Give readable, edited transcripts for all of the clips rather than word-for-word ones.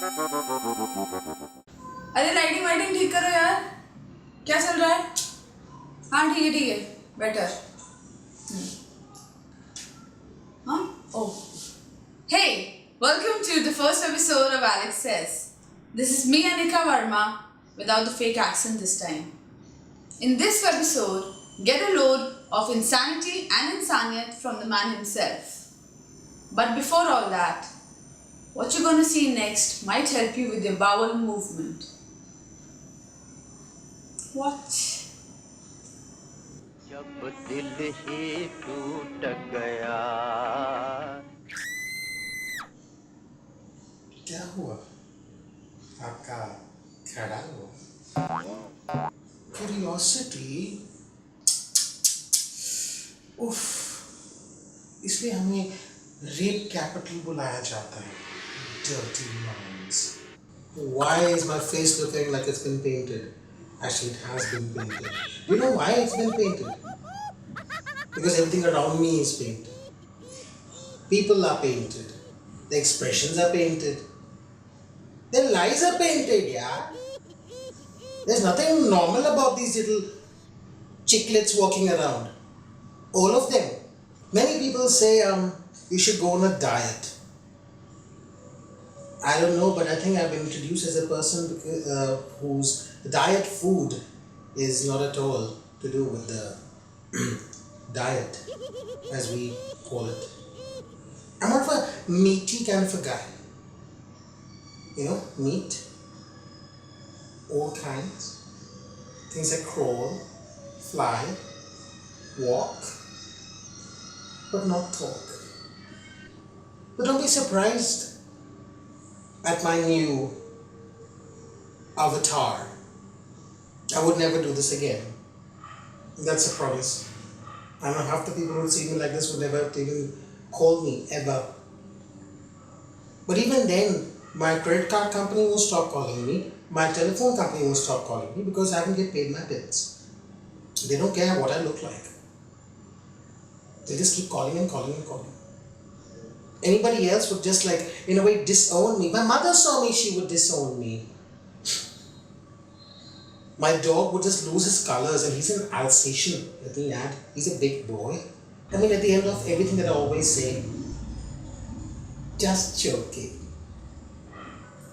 अरे लाइटिंग वाइटिंग ठीक करो यार, क्या चल रहा है? हाँ ठीक है बेटर. हाँ oh hey, welcome to the first episode of Alex Says. This is me Anika Verma without the fake accent this time. In this episode, get a load of insanity and insaniyat from the man himself. But before all that, what you're gonna see next might help you with your bowel movement. Watch. जब दिल ही टूट गया. क्या हुआ? आपका खड़ा हुआ? Curiosity. उफ, इसलिए हमें रेप कैपिटल बुलाया जाता है. Dirty minds. Why is my face looking like it's been painted? Actually, it has been painted. You know why it's been painted? Because everything around me is painted. People are painted. The expressions are painted. Their lies are painted, yeah. There's nothing normal about these little chicklets walking around. All of them. Many people say you should go on a diet. I don't know, but I think I've been introduced as a person whose diet food is not at all to do with the diet, as we call it. I'm not a meaty kind of a guy. You know, meat, all kinds, things that crawl, fly, walk, but not talk. But don't be surprised at my new avatar. I would never do this again. That's a promise. I know half the people who see me like this would never even call me, ever. But even then, my credit card company won't stop calling me. My telephone company won't stop calling me because I haven't get paid my bills. They don't care what I look like. They just keep calling and calling and calling. Anybody else would just like, in a way, disown me. My mother saw me, she would disown me. My dog would just lose his colors, and he's an Alsatian, let me add. He's a big boy. I mean, at the end of everything that I always say, just joking.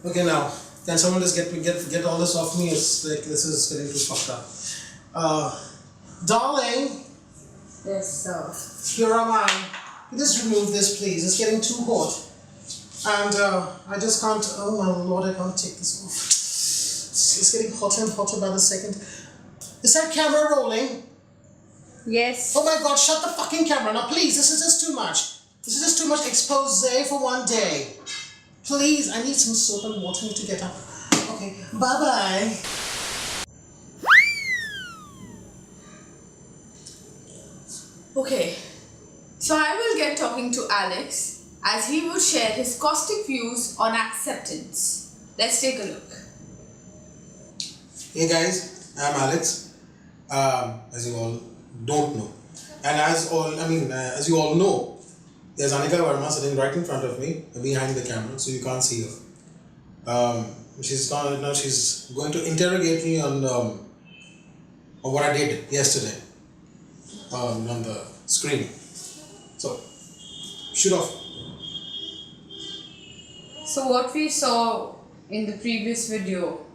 Okay, now, can someone just get all this off me? It's like, this is getting too fucked up. Darling. Yes, sir. Here am I. Just remove this, please. It's getting too hot. And I just can't, oh my lord, I can't take this off. It's getting hotter and hotter by the second. Is that camera rolling? Yes. Oh my god, shut the fucking camera. Now please, this is just too much. This is just too much expose for one day. Please, I need some soap and water. I need to get up. Okay, bye-bye. Okay. So I will get talking to Alex as he will share his caustic views on acceptance. Let's take a look. Hey guys, I'm Alex. As you all don't know, and as you all know, there's Anika Verma sitting right in front of me, behind the camera, so you can't see her. She's going to interrogate me on what I did yesterday on the screen. So, shoot off. So what we saw in the previous video,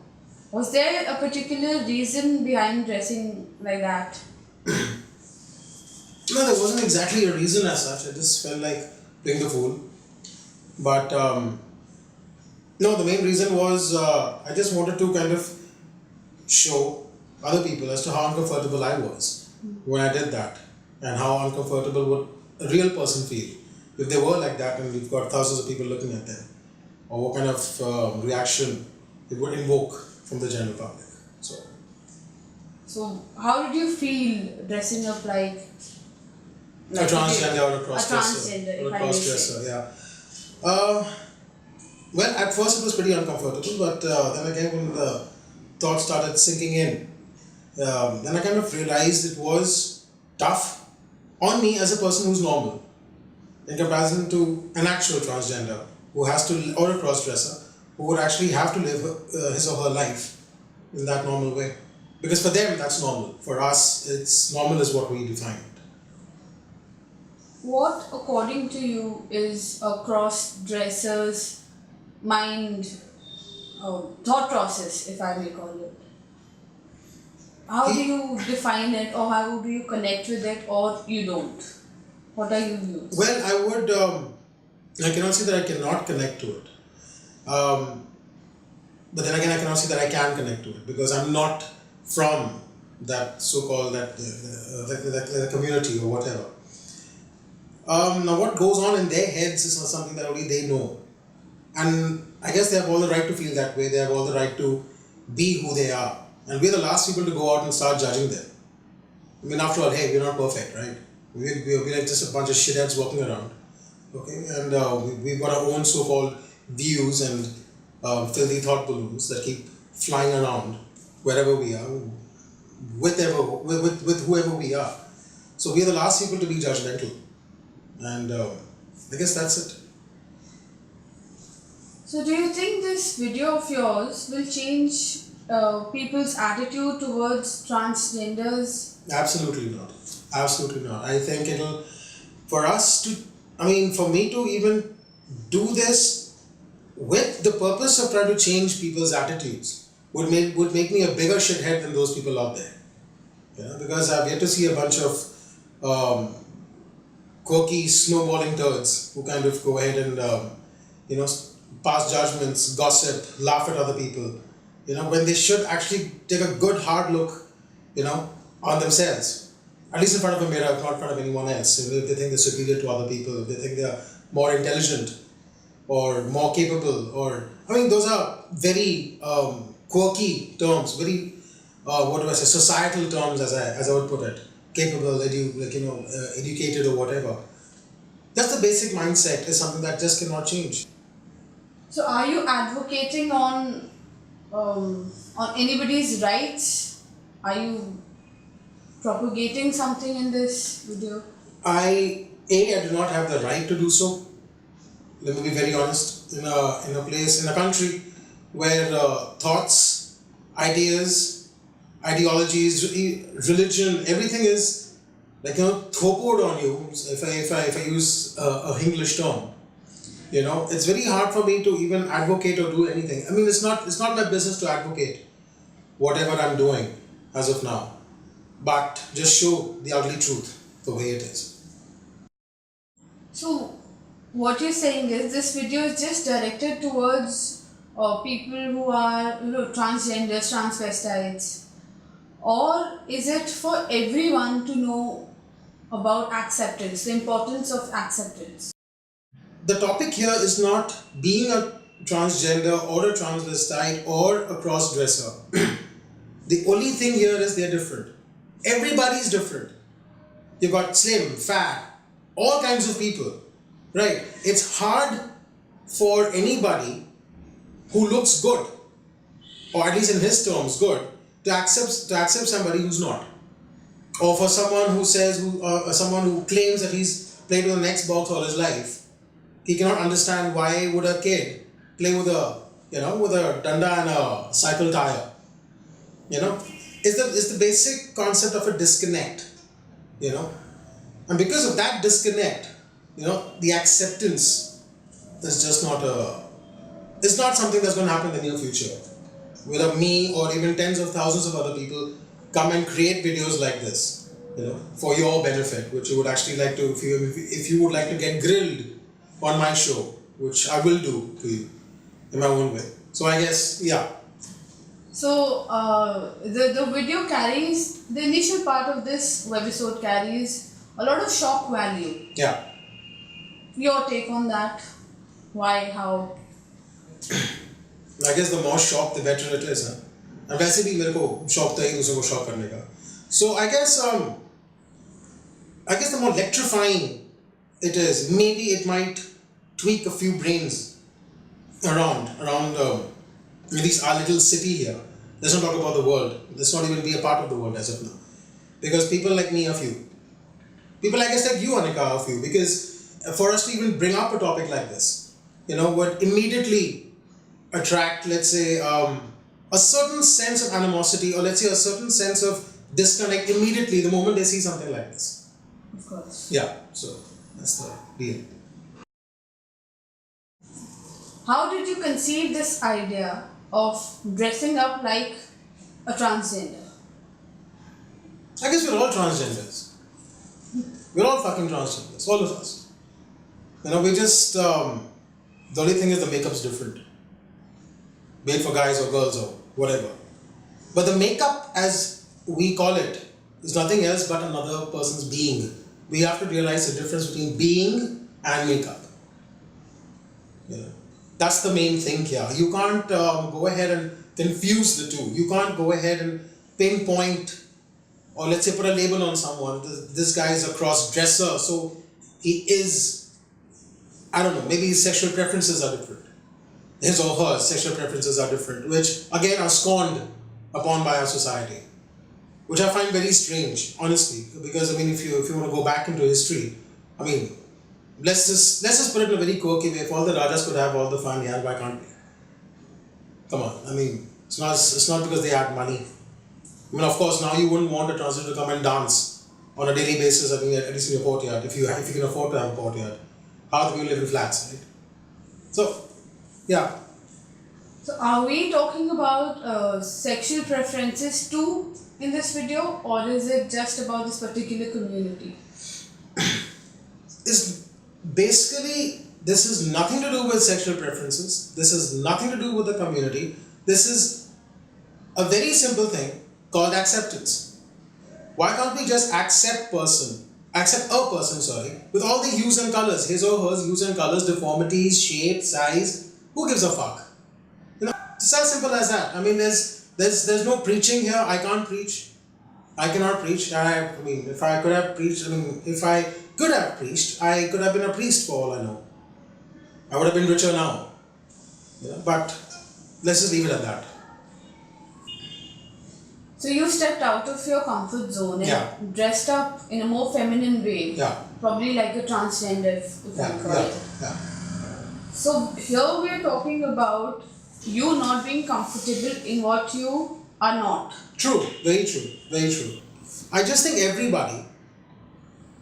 was there a particular reason behind dressing like that? No, there wasn't exactly a reason as such. I just felt like playing the fool. But no, the main reason was I just wanted to kind of show other people as to how uncomfortable I was when I did that, and how uncomfortable would a real person feel if they were like that and we've got thousands of people looking at them, or what kind of reaction it would invoke from the general public. So how did you feel dressing up like a transgender or a transgender, if I may say. Yeah. Well, at first it was pretty uncomfortable, but then again when the thoughts started sinking in, then I kind of realized it was tough on me as a person who's normal in comparison to an actual transgender who has to, or a cross-dresser, who would actually have to live his or her life in that normal way. Because for them, that's normal. For us, it's normal is what we define it. What, according to you, is a cross-dresser's mind, thought process, if I may call it? How do you define it, or how do you connect with it, or you don't? What are your views? Well, I would, I cannot say that I cannot connect to it. But then again, I cannot say that I can connect to it because I'm not from that so-called that community or whatever. Now, what goes on in their heads is not something that only they know. And I guess they have all the right to feel that way. They have all the right to be who they are. And we're the last people to go out and start judging them. I mean, after all, hey, we're not perfect, right? We're like just a bunch of shitheads walking around. Okay? And we've got our own so-called views and filthy thought balloons that keep flying around wherever we are, with whoever we are. So we're the last people to be judgmental. And I guess that's it. So do you think this video of yours will change people's attitude towards transgenders? Absolutely not. Absolutely not. I think it'll, for us to, I mean, for me to even do this with the purpose of trying to change people's attitudes would make me a bigger shithead than those people out there. Yeah, because I've yet to see a bunch of quirky snowballing turds who kind of go ahead and pass judgments, gossip, laugh at other people, when they should actually take a good hard look, on themselves, at least in front of a mirror, not in front of anyone else. If they think they're superior to other people, if they think they're more intelligent or more capable, or those are very quirky terms, very societal terms, as I would put it, capable, educated or whatever. That's the basic mindset. Is something that just cannot change. So are you advocating on anybody's rights? Are you propagating something in this video? I do not have the right to do so. Let me be very honest. In a country where thoughts, ideas, ideologies, religion, everything is thopoed on you. If I use a English term, it's very hard for me to even advocate or do anything. I mean, it's not my business to advocate whatever I'm doing as of now, but just show the ugly truth the way it is. So what you're saying is this video is just directed towards people who are transgenders, transvestites, or is it for everyone to know about acceptance, the importance of acceptance? The topic here is not being a transgender or a transvestite or a cross-dresser. The only thing here is they're different. Everybody's different. You've got slim, fat, all kinds of people, right? It's hard for anybody who looks good, or at least in his terms good, to accept somebody who's not. Or for someone who someone who claims that he's played with an Xbox all his life, he cannot understand why would a kid play with a danda and a cycle tire. It's the basic concept of a disconnect. And because of that disconnect, the acceptance is just it's not something that's going to happen in the near future. Whether me or even tens of thousands of other people come and create videos like this, for your benefit, which you would actually like to, if you would like to get grilled on my show, which I will do to you in my own way. So I guess, yeah. So the video carries, the initial part of this webisode carries a lot of shock value. Yeah. Your take on that? Why? How? I guess the more shock, the better it is. And वैसे भी मेरे को shock था ही दूसरों को shock करने का. So I guess the more electrifying it is, maybe it might tweak a few brains around at least our little city here. Let's not talk about the world. Let's not even be a part of the world as of now. Because people like me are few. People I guess like you, Anika, are few. Because for us to even bring up a topic like this, would immediately attract, let's say, a certain sense of animosity, or let's say a certain sense of disconnect immediately the moment they see something like this. Of course. Yeah, so that's the deal. How did you conceive this idea of dressing up like a transgender? I guess we're all transgenders. We're all fucking transgenders, all of us. You know, we just, the only thing is the makeup's different. Be it for guys or girls or whatever. But the makeup, as we call it, is nothing else but another person's being. We have to realize the difference between being and makeup. You know, that's the main thing here. You can't go ahead and confuse the two. You can't go ahead and pinpoint, or let's say put a label on someone. This guy is a cross-dresser, so he is, I don't know, maybe his sexual preferences are different. His or her sexual preferences are different, which again are scorned upon by our society, which I find very strange, honestly. Because I mean, if you want to go back into history, I mean, let's just put it in a very quirky way. If all the Rajas could have all the fun, yeah, why can't we? Come on, I mean, it's not because they had money. I mean, of course, now you wouldn't want a transgender to come and dance on a daily basis. I mean, at least in your courtyard, if you can afford to have a courtyard. How do you live in flats, right? So, yeah. So are we talking about sexual preferences too in this video, or is it just about this particular community? Is basically, this is nothing to do with sexual preferences. This is nothing to do with the community. This is a very simple thing called acceptance. Why can't we just accept a person, with all the hues and colors, his or her hues and colors, deformities, shape, size? Who gives a fuck? You know, it's as simple as that. I mean, there's no preaching here. I can't preach. I cannot preach. I mean, if I could have preached, I could have been a priest for all I know. I would have been richer now. You know, but let's just leave it at that. So you stepped out of your comfort zone and dressed up in a more feminine way. Yeah. Probably like a transgender, if I call it. Yeah. So here we are talking about you not being comfortable in what you are not. True. Very true. Very true. I just think everybody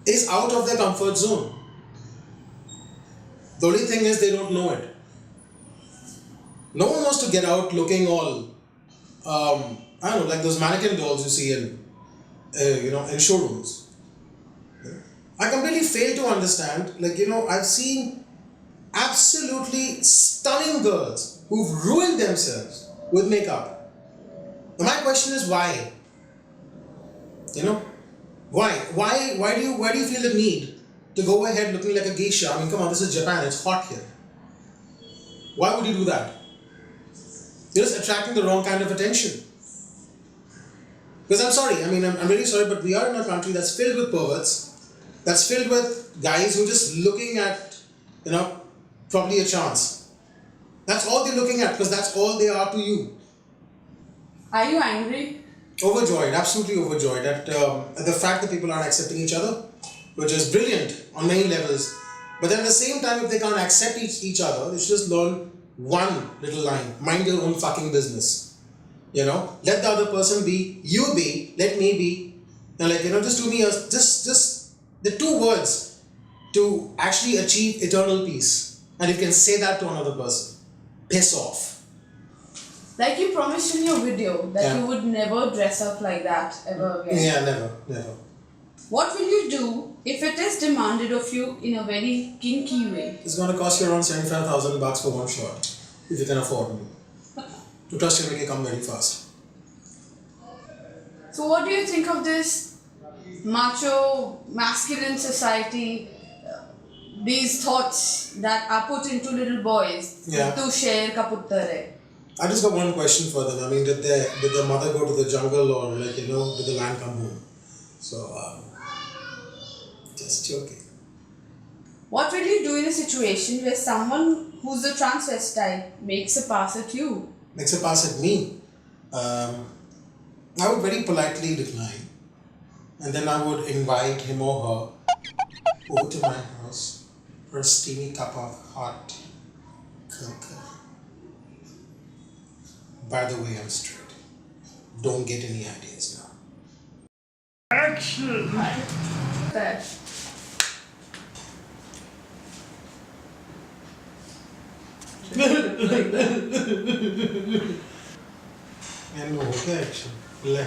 is out of their comfort zone. The only thing is they don't know it. No one wants to get out looking all, I don't know, like those mannequin dolls you see in showrooms. I completely fail to understand. I've seen absolutely stunning girls who've ruined themselves with makeup. And my question is why? Why? Why do you feel the need to go ahead looking like a geisha? I mean, come on, this is Japan, it's hot here. Why would you do that? You're just attracting the wrong kind of attention. Because I'm sorry, I'm really sorry, but we are in a country that's filled with perverts, that's filled with guys who are just looking at, probably a chance. That's all they're looking at, because that's all they are to you. Are you angry? Overjoyed, absolutely overjoyed at the fact that people aren't accepting each other, which is brilliant on many levels. But then at the same time, if they can't accept each other, they should just learn one little line: mind your own fucking business. Let the other person be, you be, let me be. Just do me just the two words to actually achieve eternal peace. And you can say that to another person. Piss off. Like you promised in your video that you would never dress up like that ever again. Yeah, never. What will you do if it is demanded of you in a very kinky way? It's going to cost you around 75,000 bucks for one shot, if you can afford me. To trust you, make it come very fast. So what do you think of this macho, masculine society, these thoughts that are put into little boys? Tu sher ka puttar hai. I just got one question for them. Did their mother go to the jungle, or did the man come home? So, just joking. What will you do in a situation where someone who's a transvestite makes a pass at you? Makes a pass at me? I would very politely decline. And then I would invite him or her over to my house for a steamy cup of hot cocoa. By the way, I'm straight. Don't get any ideas now. There. And हो गया action. ले.